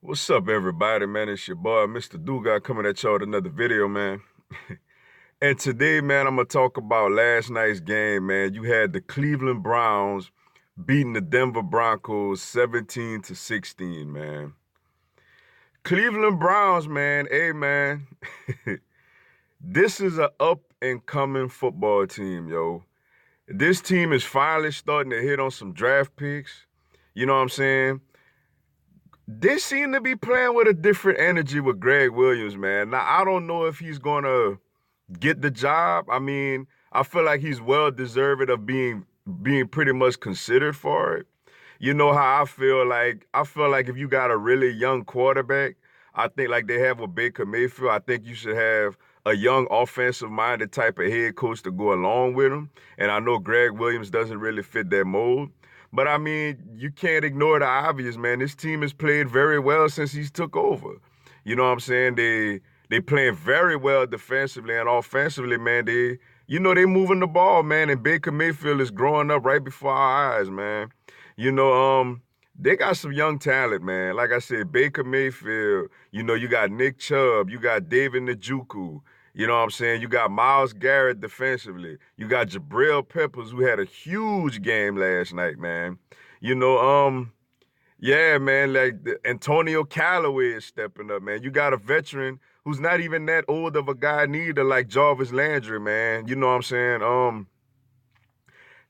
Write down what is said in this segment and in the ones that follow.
What's up, everybody, man? It's your boy, Mr. Duga, coming at y'all with another video, man. And today, man, I'm gonna talk about last night's game, man. You had the Cleveland Browns beating the Denver Broncos 17 to 16, man. Cleveland Browns, man, hey, man. This is a up and coming football team, yo. This team is finally starting to hit on some draft picks. You know what I'm saying? They seem to be playing with a different energy with Gregg Williams, man. Now, I don't know if he's going to get the job. I mean, I feel like he's well deserved of being pretty much considered for it. You know how I feel like if you got a really young quarterback, I think like they have with Baker Mayfield, I think you should have a young offensive minded type of head coach to go along with him. And I know Gregg Williams doesn't really fit that mold. But I mean, you can't ignore the obvious, man. This team has played very well since he's took over. You know what I'm saying? They playing very well defensively and offensively, man. They moving the ball, man. And Baker Mayfield is growing up right before our eyes, man. You know, they got some young talent, man. Like I said, Baker Mayfield, you got Nick Chubb, you got David Njoku, you know what I'm saying? You got Myles Garrett defensively. You got Jabril Peppers, who had a huge game last night, man. You know, yeah, man, like Antonio Callaway is stepping up, man. You got a veteran who's not even that old of a guy neither, like Jarvis Landry, man. You know what I'm saying?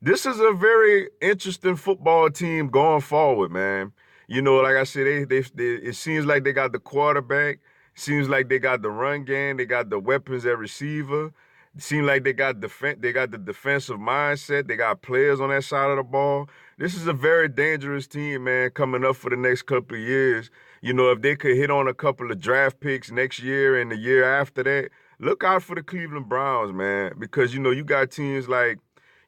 This is a very interesting football team going forward, man. Like I said, it seems like they got the quarterback. Seems like they got the run game. They got the weapons at receiver. It seems like they got the defensive mindset. They got players on that side of the ball. This is a very dangerous team, man, coming up for the next couple of years. If they could hit on a couple of draft picks next year and the year after that, look out for the Cleveland Browns, man, because you got teams like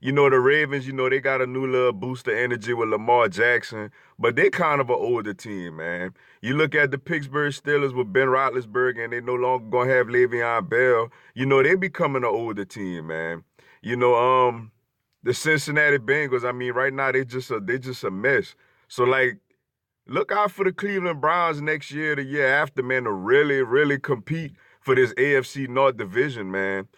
the Ravens, they got a new little boost of energy with Lamar Jackson, but they kind of an older team, man. You look at the Pittsburgh Steelers with Ben Roethlisberger, and they no longer gonna have Le'Veon Bell. They becoming an older team, man. You know, the Cincinnati Bengals. I mean, right now they just a mess. So like, look out for the Cleveland Browns next year, the year after, man, to really, really compete for this AFC North division, man.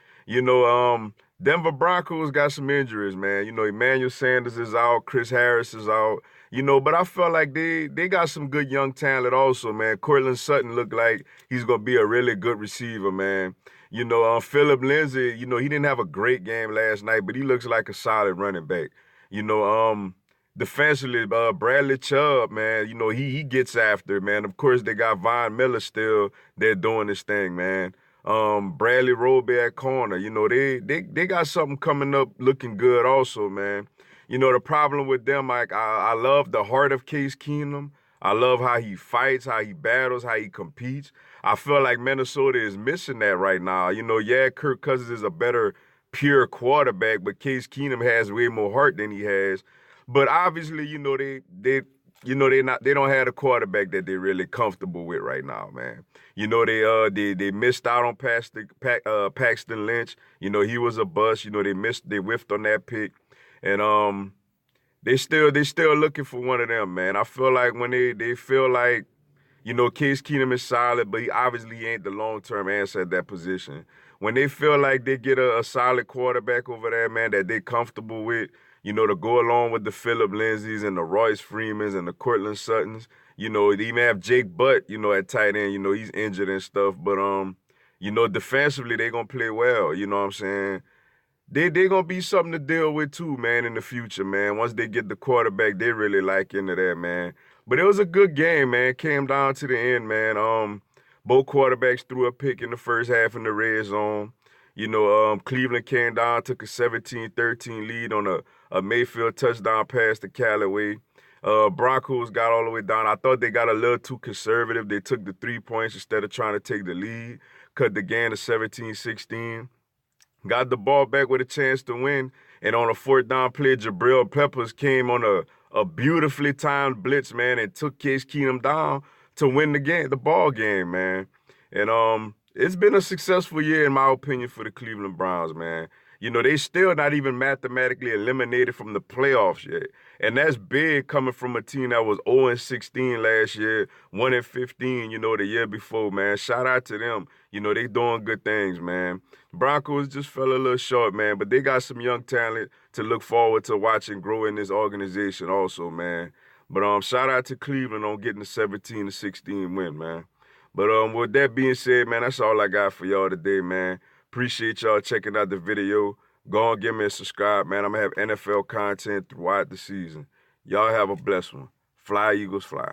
Denver Broncos got some injuries, man. Emmanuel Sanders is out, Chris Harris is out. But I felt like they got some good young talent also, man. Courtland Sutton looked like he's gonna be a really good receiver, man. Philip Lindsay, he didn't have a great game last night, but he looks like a solid running back. You know, defensively, Bradley Chubb, man, he gets after it, man. Of course, they got Von Miller still. They're doing this thing, man. Bradley Roby at corner. They got something coming up looking good also, man. The problem with them, like I love the heart of Case Keenum. I love how he fights, how he battles, how he competes. I feel like Minnesota is missing that right now. Yeah, Kirk Cousins is a better pure quarterback, but Case Keenum has way more heart than he has. But obviously, they don't have a quarterback that they're really comfortable with right now, man. They missed out on Paxton Lynch. He was a bust. They whiffed on that pick, and they still looking for one of them, man. I feel like when they feel like Case Keenum is solid, but he obviously ain't the long-term answer at that position. When they feel like they get a solid quarterback over there, man, that they comfortable with, to go along with the Philip Lindsays and the Royce Freemans and the Courtland Suttons, they even have Jake Butt, at tight end, he's injured and stuff, but defensively they gonna play well, you know what I'm saying? They gonna be something to deal with too, man, in the future, man. Once they get the quarterback, they really like into that, man. But it was a good game, man. It came down to the end, man. Both quarterbacks threw a pick in the first half in the red zone. Cleveland came down, took a 17-13 lead on a Mayfield touchdown pass to Callaway. Broncos got all the way down. I thought they got a little too conservative. They took the 3 points instead of trying to take the lead, cut the game to 17-16. Got the ball back with a chance to win. And on a fourth down play, Jabril Peppers came on a beautifully timed blitz, man, and took Case Keenum down to win the ball game, man. And it's been a successful year, in my opinion, for the Cleveland Browns, man. They still not even mathematically eliminated from the playoffs yet. And that's big coming from a team that was 0-16 last year, 1-15, the year before, man. Shout out to them. They doing good things, man. Broncos just fell a little short, man, but they got some young talent to look forward to watching grow in this organization also, man. But shout out to Cleveland on getting the 17-16 win, man. But with that being said, man, that's all I got for y'all today, man. Appreciate y'all checking out the video. Go and give me a subscribe, man. I'm going to have NFL content throughout the season. Y'all have a blessed one. Fly, Eagles, fly.